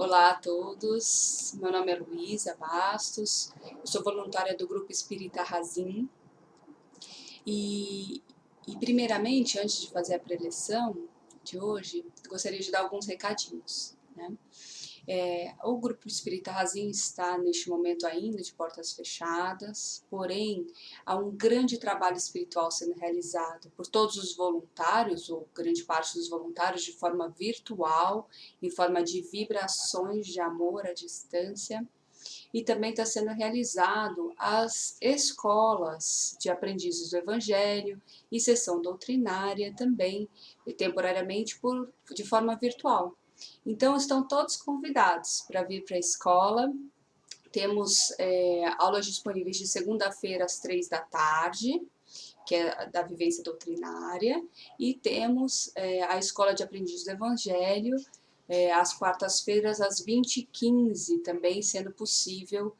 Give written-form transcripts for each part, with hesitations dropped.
Olá a todos, meu nome é Luísa Bastos, eu sou voluntária do Grupo Espírita Razim e, primeiramente, antes de fazer a preleção de hoje, gostaria de dar alguns recadinhos, né? O Grupo Espírita Razim está neste momento ainda de portas fechadas, porém há um grande trabalho espiritual sendo realizado por todos os voluntários, ou grande parte dos voluntários, de forma virtual, em forma de vibrações de amor à distância, e também está sendo realizado as escolas de aprendizes do Evangelho e sessão doutrinária também, temporariamente de forma virtual. Então, estão todos convidados para vir para a escola. Temos aulas disponíveis de segunda-feira às 3 da tarde, que é da vivência doutrinária, e temos a Escola de Aprendizes do Evangelho, às quartas-feiras, às 20h15, também sendo possível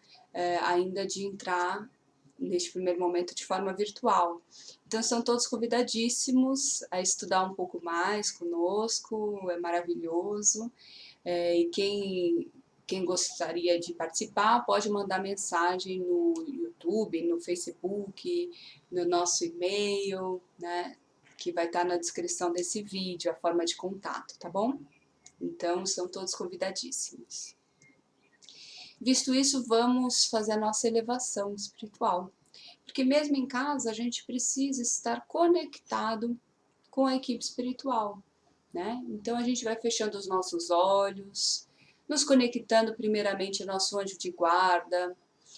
ainda de entrar neste primeiro momento de forma virtual. Então, são todos convidadíssimos a estudar um pouco mais conosco, é maravilhoso. E quem gostaria de participar pode mandar mensagem no YouTube, no Facebook, no nosso e-mail, né, que vai estar na descrição desse vídeo, a forma de contato, tá bom? Então, são todos convidadíssimos. Visto isso, vamos fazer a nossa elevação espiritual. Porque mesmo em casa, a gente precisa estar conectado com a equipe espiritual, né? Então, a gente vai fechando os nossos olhos, nos conectando primeiramente ao nosso anjo de guarda,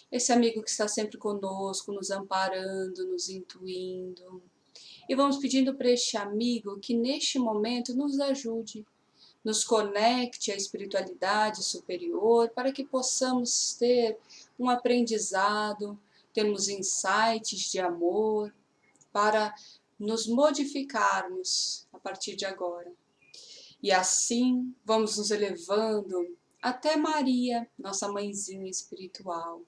esse amigo que está sempre conosco, nos amparando, nos intuindo. E vamos pedindo para este amigo que neste momento nos ajude, nos conecte à espiritualidade superior, para que possamos ter um aprendizado, termos insights de amor, para nos modificarmos a partir de agora. E assim vamos nos elevando até Maria, nossa mãezinha espiritual,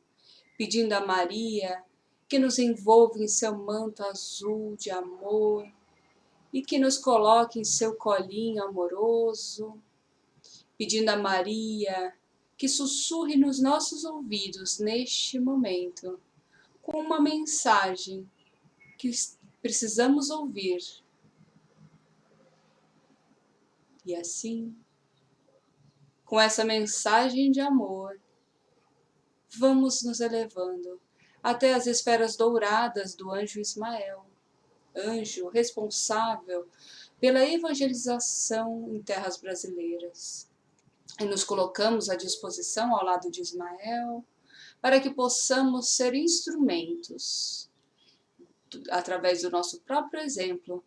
pedindo a Maria que nos envolva em seu manto azul de amor e que nos coloque em seu colinho amoroso, pedindo a Maria que sussurre nos nossos ouvidos neste momento com uma mensagem que precisamos ouvir. E assim, com essa mensagem de amor, vamos nos elevando até as esferas douradas do anjo Ismael, anjo responsável pela evangelização em terras brasileiras. E nos colocamos à disposição ao lado de Ismael, para que possamos ser instrumentos, através do nosso próprio exemplo,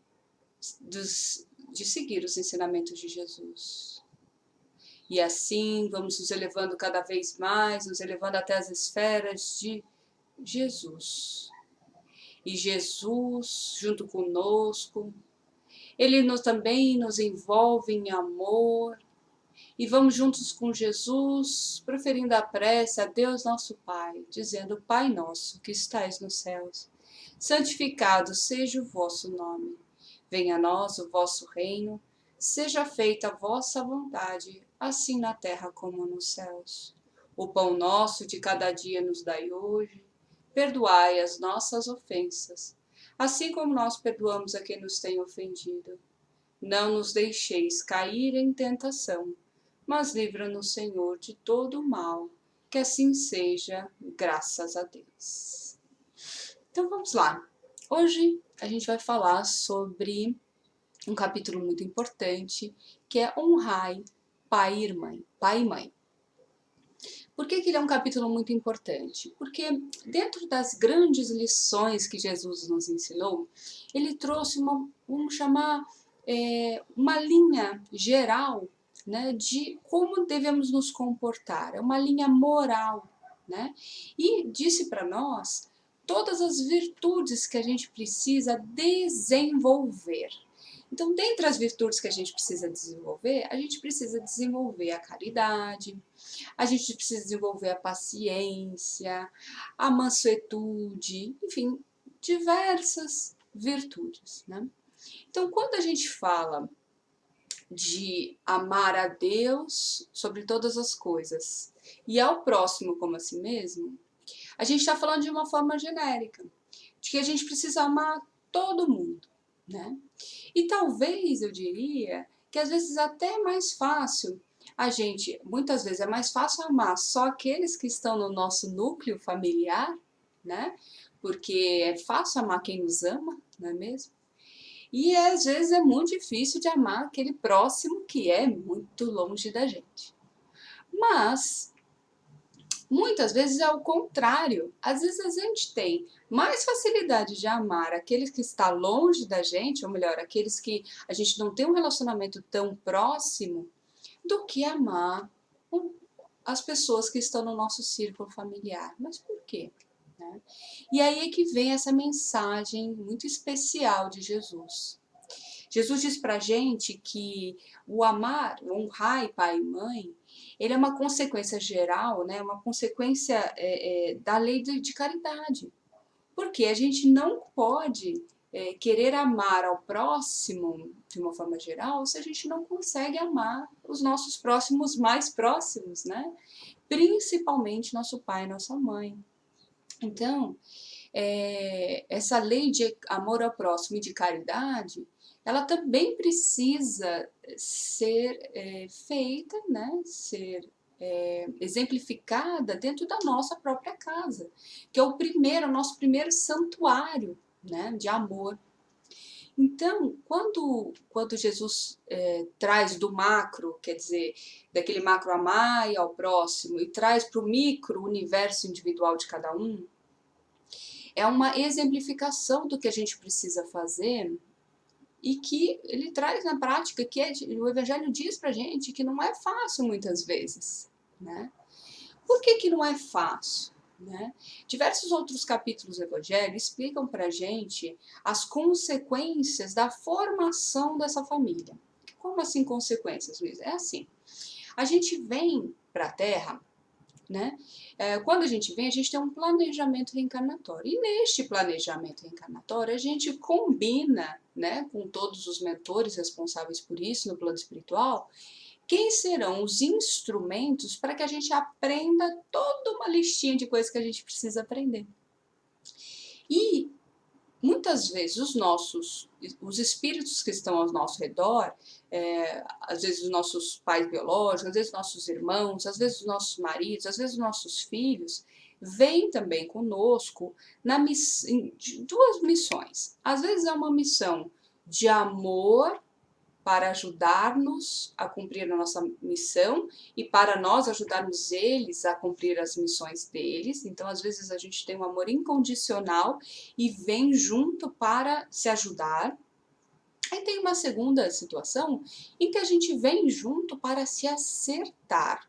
de seguir os ensinamentos de Jesus. E assim vamos nos elevando cada vez mais, nos elevando até as esferas de Jesus. E Jesus, junto conosco, Ele também nos envolve em amor. E vamos juntos com Jesus, proferindo a prece a Deus nosso Pai, dizendo: Pai nosso, que estais nos céus, santificado seja o vosso nome. Venha a nós o vosso reino, seja feita a vossa vontade, assim na terra como nos céus. O pão nosso de cada dia nos dai hoje, perdoai as nossas ofensas, assim como nós perdoamos a quem nos tem ofendido. Não nos deixeis cair em tentação, mas livra-nos, Senhor, de todo o mal, que assim seja, graças a Deus. Então vamos lá. Hoje a gente vai falar sobre um capítulo muito importante, que é honrai pai e mãe. Pai e mãe. Por que ele é um capítulo muito importante? Porque dentro das grandes lições que Jesus nos ensinou, ele trouxe vamos chamar, uma linha geral, né, de como devemos nos comportar, é uma linha moral, né? E disse para nós todas as virtudes que a gente precisa desenvolver. Então, dentre as virtudes que a gente precisa desenvolver a caridade, a gente precisa desenvolver a paciência, a mansuetude, enfim, diversas virtudes, né? Então, quando a gente fala de amar a Deus sobre todas as coisas e ao próximo como a si mesmo, a gente está falando de uma forma genérica, de que a gente precisa amar todo mundo, né? E talvez eu diria que às vezes até é mais fácil muitas vezes é mais fácil amar só aqueles que estão no nosso núcleo familiar, né? Porque é fácil amar quem nos ama, não é mesmo? E às vezes é muito difícil de amar aquele próximo que é muito longe da gente. Mas muitas vezes é o contrário. Às vezes a gente tem mais facilidade de amar aqueles que estão longe da gente, ou melhor, aqueles que a gente não tem um relacionamento tão próximo, do que amar as pessoas que estão no nosso círculo familiar. Mas por quê? Né? E aí é que vem essa mensagem muito especial de Jesus. Jesus diz pra gente que o amar, o honrar pai e mãe, ele é uma consequência geral, né? Uma consequência da lei de caridade. Porque a gente não pode querer amar ao próximo de uma forma geral se a gente não consegue amar os nossos próximos mais próximos, né? Principalmente nosso pai e nossa mãe. Então, essa lei de amor ao próximo e de caridade, ela também precisa ser feita, né? Ser exemplificada dentro da nossa própria casa, que é o nosso primeiro santuário, né, de amor. Então, quando Jesus traz do macro, quer dizer, daquele macro amar ao próximo, e traz para o micro, o universo individual de cada um, é uma exemplificação do que a gente precisa fazer e que ele traz na prática, que o Evangelho diz pra gente que não é fácil muitas vezes, né? Por que não é fácil? Né? Diversos outros capítulos do Evangelho explicam pra gente as consequências da formação dessa família. Como assim consequências, Luiz? É assim, a gente vem pra Terra, né? Quando a gente vem, a gente tem um planejamento reencarnatório. E neste planejamento reencarnatório, a gente combina, né, com todos os mentores responsáveis por isso no plano espiritual, quem serão os instrumentos para que a gente aprenda toda uma listinha de coisas que a gente precisa aprender. E muitas vezes os espíritos que estão ao nosso redor, às vezes os nossos pais biológicos, às vezes nossos irmãos, às vezes os nossos maridos, às vezes os nossos filhos, vêm também conosco em duas missões. Às vezes é uma missão de amor para ajudar-nos a cumprir a nossa missão e para nós ajudarmos eles a cumprir as missões deles. Então, às vezes, a gente tem um amor incondicional e vem junto para se ajudar. Aí tem uma segunda situação em que a gente vem junto para se acertar.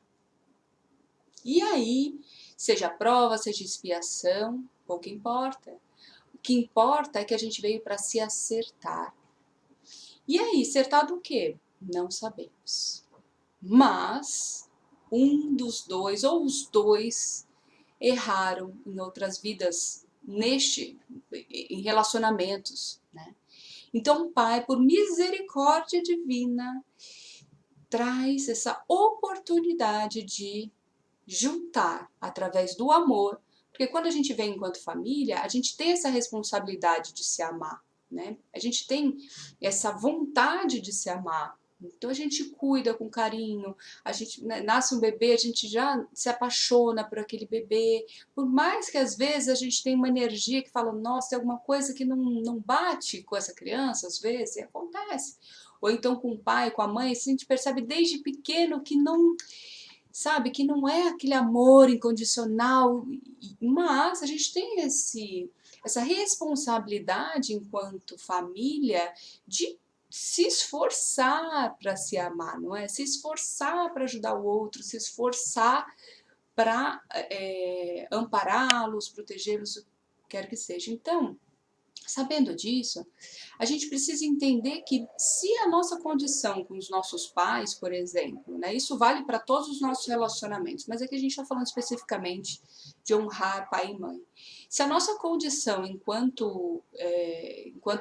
E aí, seja prova, seja expiação, pouco importa. O que importa é que a gente veio para se acertar. E aí, acertado o quê? Não sabemos. Mas um dos dois, ou os dois, erraram em outras vidas, em relacionamentos, né? Então, o Pai, por misericórdia divina, traz essa oportunidade de juntar através do amor, porque quando a gente vem enquanto família, a gente tem essa responsabilidade de se amar, né? A gente tem essa vontade de se amar. Então a gente cuida com carinho, a gente, né, nasce um bebê, a gente já se apaixona por aquele bebê, por mais que às vezes a gente tenha uma energia que fala, nossa, tem alguma coisa que não bate com essa criança, às vezes, e acontece. Ou então com o pai, com a mãe, a gente percebe desde pequeno que não, sabe, que não é aquele amor incondicional, mas a gente tem essa responsabilidade enquanto família de se esforçar para se amar, não é? Se esforçar para ajudar o outro, se esforçar para ampará-los, protegê-los, o que quer que seja. Então, Sabendo disso, a gente precisa entender que se a nossa condição com os nossos pais, por exemplo, né, isso vale para todos os nossos relacionamentos, mas aqui a gente está falando especificamente de honrar pai e mãe. Se a nossa condição enquanto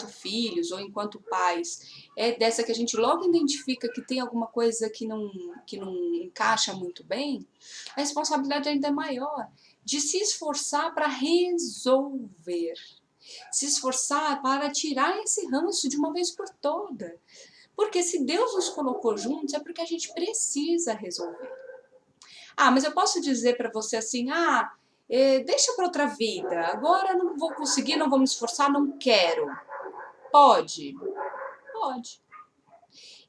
filhos ou enquanto pais é dessa que a gente logo identifica que tem alguma coisa que não encaixa muito bem, a responsabilidade ainda é maior de se esforçar para resolver, se esforçar para tirar esse ranço de uma vez por toda. Porque se Deus nos colocou juntos, é porque a gente precisa resolver. Ah, mas eu posso dizer para você assim, deixa para outra vida, agora não vou conseguir, não vou me esforçar, não quero. Pode? Pode.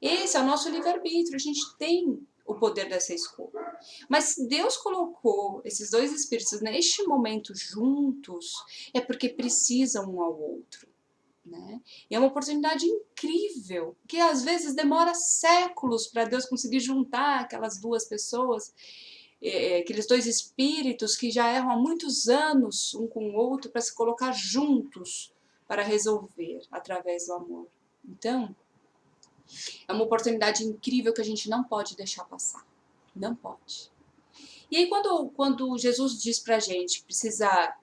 Esse é o nosso livre-arbítrio, a gente tem o poder dessa escolha. Mas se Deus colocou esses dois espíritos neste momento juntos, é porque precisam um ao outro. Né? E é uma oportunidade incrível, que às vezes demora séculos para Deus conseguir juntar aquelas duas pessoas, aqueles dois espíritos que já erram há muitos anos um com o outro para se colocar juntos para resolver através do amor. Então, é uma oportunidade incrível que a gente não pode deixar passar. Não pode. E aí, quando Jesus diz pra gente que precisa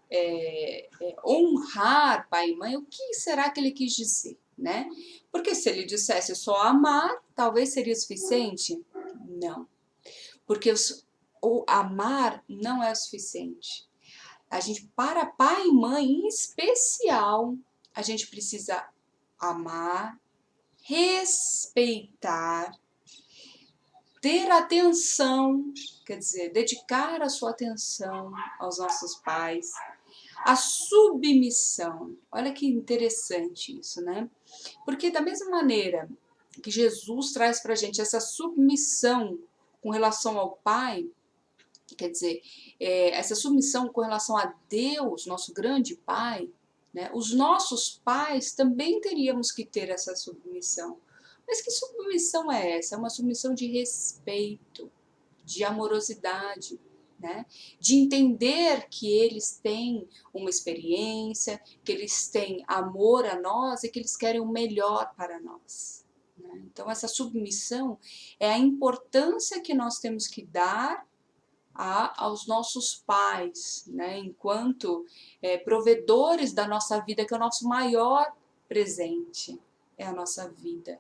honrar pai e mãe, o que será que ele quis dizer, né? Porque se ele dissesse só amar, talvez seria suficiente? Não. Porque o amar não é o suficiente. A gente, para pai e mãe em especial, a gente precisa amar, respeitar, ter atenção, quer dizer, dedicar a sua atenção aos nossos pais, a submissão. Olha que interessante isso, né? Porque da mesma maneira que Jesus traz para a gente essa submissão com relação ao Pai, quer dizer, essa submissão com relação a Deus, nosso grande Pai, né? Os nossos pais também teríamos que ter essa submissão. Mas que submissão é essa? É uma submissão de respeito, de amorosidade, né? De entender que eles têm uma experiência, que eles têm amor a nós e que eles querem o melhor para nós. Né? Então, essa submissão é a importância que nós temos que dar aos nossos pais, né? Enquanto provedores da nossa vida, que é o nosso maior presente, é a nossa vida.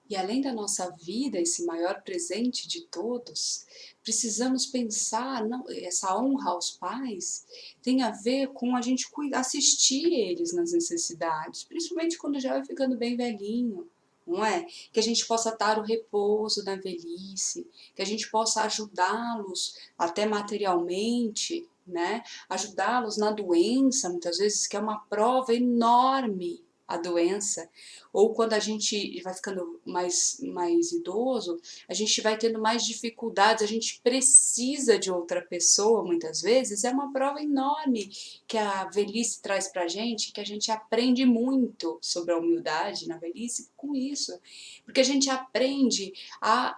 E além da nossa vida, esse maior presente de todos, precisamos pensar, não, essa honra aos pais tem a ver com a gente assistir eles nas necessidades, principalmente quando já vai ficando bem velhinho, não é? Que a gente possa dar o repouso na velhice, que a gente possa ajudá-los até materialmente, né? Ajudá-los na doença, muitas vezes, que é uma prova enorme a doença, ou quando a gente vai ficando mais idoso, a gente vai tendo mais dificuldades, a gente precisa de outra pessoa, muitas vezes, é uma prova enorme que a velhice traz pra gente, que a gente aprende muito sobre a humildade na velhice com isso, porque a gente aprende a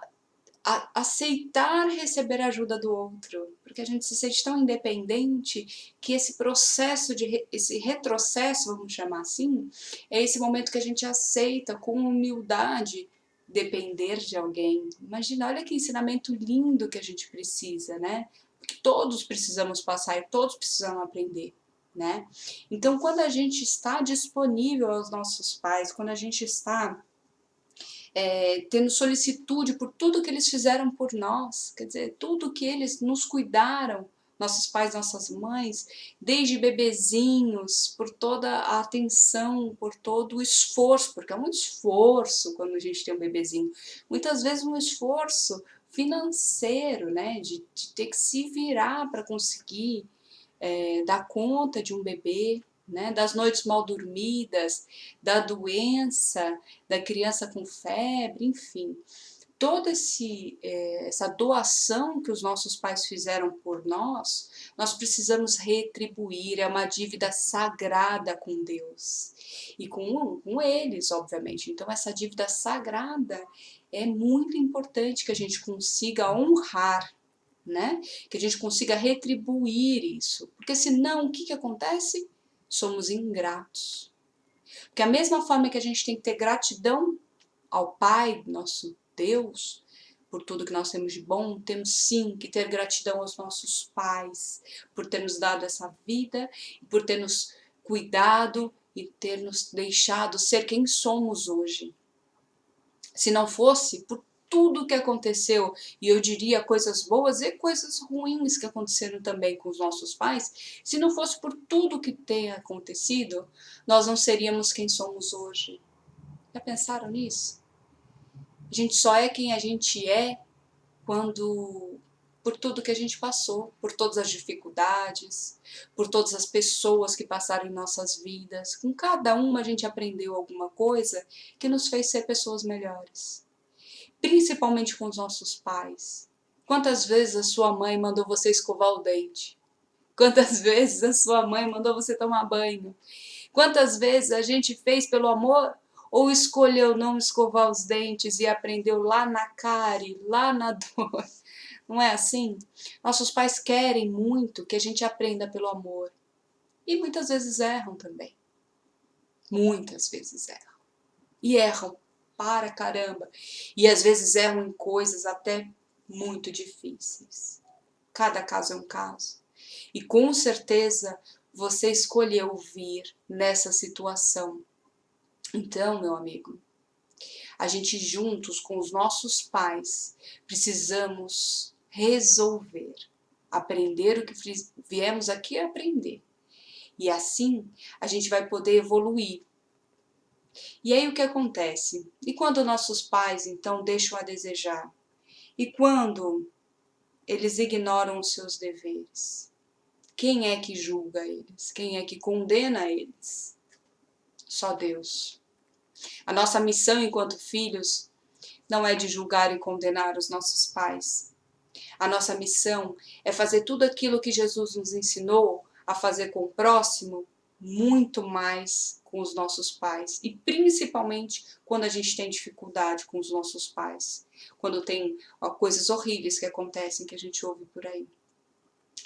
aceitar receber a ajuda do outro, porque a gente se sente tão independente que esse processo esse retrocesso, vamos chamar assim, é esse momento que a gente aceita com humildade depender de alguém. Imagina, olha que ensinamento lindo que a gente precisa, né? Que todos precisamos passar e todos precisamos aprender, né? Então, quando a gente está disponível aos nossos pais, quando a gente está tendo solicitude por tudo que eles fizeram por nós, quer dizer, tudo que eles nos cuidaram, nossos pais, nossas mães, desde bebezinhos, por toda a atenção, por todo o esforço, porque é um esforço quando a gente tem um bebezinho, muitas vezes um esforço financeiro, né, de ter que se virar para conseguir dar conta de um bebê, né, das noites mal dormidas, da doença, da criança com febre, enfim. Toda essa doação que os nossos pais fizeram por nós, nós precisamos retribuir, é uma dívida sagrada com Deus e com eles, obviamente. Então, essa dívida sagrada é muito importante que a gente consiga honrar, né? Que a gente consiga retribuir isso, porque senão o que acontece? Somos ingratos. Porque a mesma forma que a gente tem que ter gratidão ao Pai, nosso Deus, por tudo que nós temos de bom, temos sim que ter gratidão aos nossos pais, por ter nos dado essa vida, por ter nos cuidado e ter nos deixado ser quem somos hoje. Se não fosse por tudo que aconteceu, e eu diria coisas boas e coisas ruins que aconteceram também com os nossos pais, se não fosse por tudo que tem acontecido, nós não seríamos quem somos hoje. Já pensaram nisso? A gente só é quem a gente é quando, por tudo que a gente passou, por todas as dificuldades, por todas as pessoas que passaram em nossas vidas. Com cada uma a gente aprendeu alguma coisa que nos fez ser pessoas melhores. Principalmente com os nossos pais. Quantas vezes a sua mãe mandou você escovar o dente? Quantas vezes a sua mãe mandou você tomar banho? Quantas vezes a gente fez pelo amor ou escolheu não escovar os dentes e aprendeu lá na cárie, lá na dor? Não é assim? Nossos pais querem muito que a gente aprenda pelo amor. E muitas vezes erram também. Muitas vezes erram. E erram para caramba. E às vezes erram em coisas até muito difíceis. Cada caso é um caso. E com certeza você escolheu vir nessa situação. Então, meu amigo, a gente juntos com os nossos pais precisamos resolver, aprender o que viemos aqui aprender. E assim a gente vai poder evoluir. E aí o que acontece? E quando nossos pais então deixam a desejar? E quando eles ignoram os seus deveres? Quem é que julga eles? Quem é que condena eles? Só Deus. A nossa missão enquanto filhos não é de julgar e condenar os nossos pais. A nossa missão é fazer tudo aquilo que Jesus nos ensinou a fazer com o próximo, muito mais com os nossos pais. E principalmente quando a gente tem dificuldade com os nossos pais. Quando tem coisas horríveis que acontecem, que a gente ouve por aí.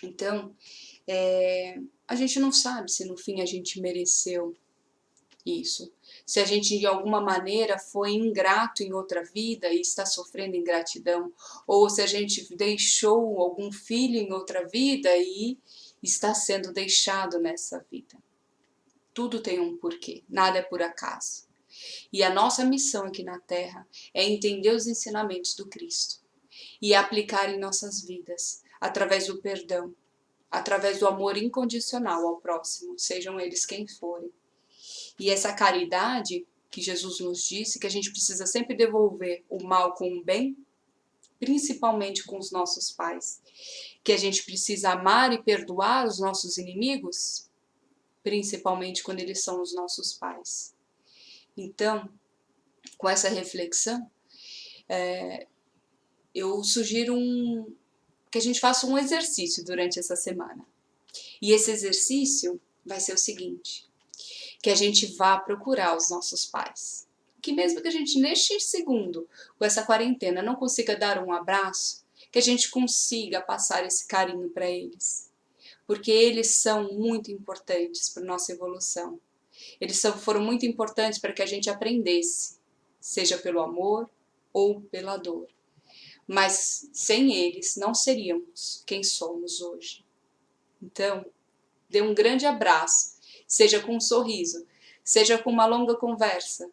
Então, a gente não sabe se no fim a gente mereceu isso. Se a gente de alguma maneira foi ingrato em outra vida e está sofrendo ingratidão, ou se a gente deixou algum filho em outra vida e está sendo deixado nessa vida. Tudo tem um porquê, nada é por acaso. E a nossa missão aqui na Terra é entender os ensinamentos do Cristo e aplicar em nossas vidas, através do perdão, através do amor incondicional ao próximo, sejam eles quem forem. E essa caridade que Jesus nos disse, que a gente precisa sempre devolver o mal com o bem, principalmente com os nossos pais, que a gente precisa amar e perdoar os nossos inimigos, principalmente quando eles são os nossos pais. Então, com essa reflexão, eu sugiro que a gente faça um exercício durante essa semana. E esse exercício vai ser o seguinte: que a gente vá procurar os nossos pais. Que mesmo que a gente neste segundo, com essa quarentena, não consiga dar um abraço, que a gente consiga passar esse carinho para eles. Porque eles são muito importantes para a nossa evolução. Eles foram muito importantes para que a gente aprendesse, seja pelo amor ou pela dor. Mas sem eles não seríamos quem somos hoje. Então, dê um grande abraço, seja com um sorriso, seja com uma longa conversa,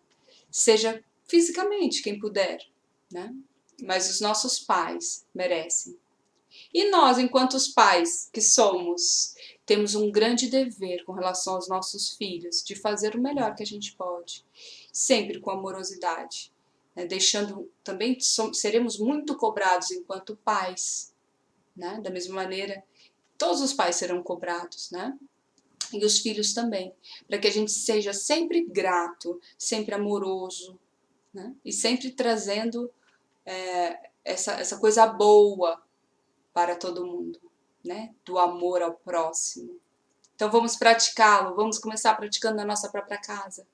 seja fisicamente quem puder, né? Mas os nossos pais merecem. E nós, enquanto os pais que somos, temos um grande dever com relação aos nossos filhos, de fazer o melhor que a gente pode, sempre com amorosidade, né? Deixando também, seremos muito cobrados enquanto pais, né? Da mesma maneira, todos os pais serão cobrados, né? E os filhos também, para que a gente seja sempre grato, sempre amoroso, né? E sempre trazendo essa coisa boa para todo mundo, né? Do amor ao próximo. Então vamos praticá-lo, vamos começar praticando na nossa própria casa,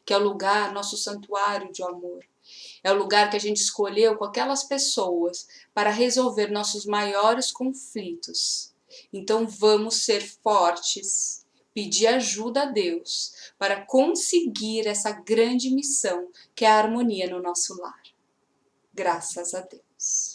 que é o lugar, nosso santuário de amor. É o lugar que a gente escolheu com aquelas pessoas para resolver nossos maiores conflitos. Então vamos ser fortes, pedir ajuda a Deus para conseguir essa grande missão que é a harmonia no nosso lar. Graças a Deus.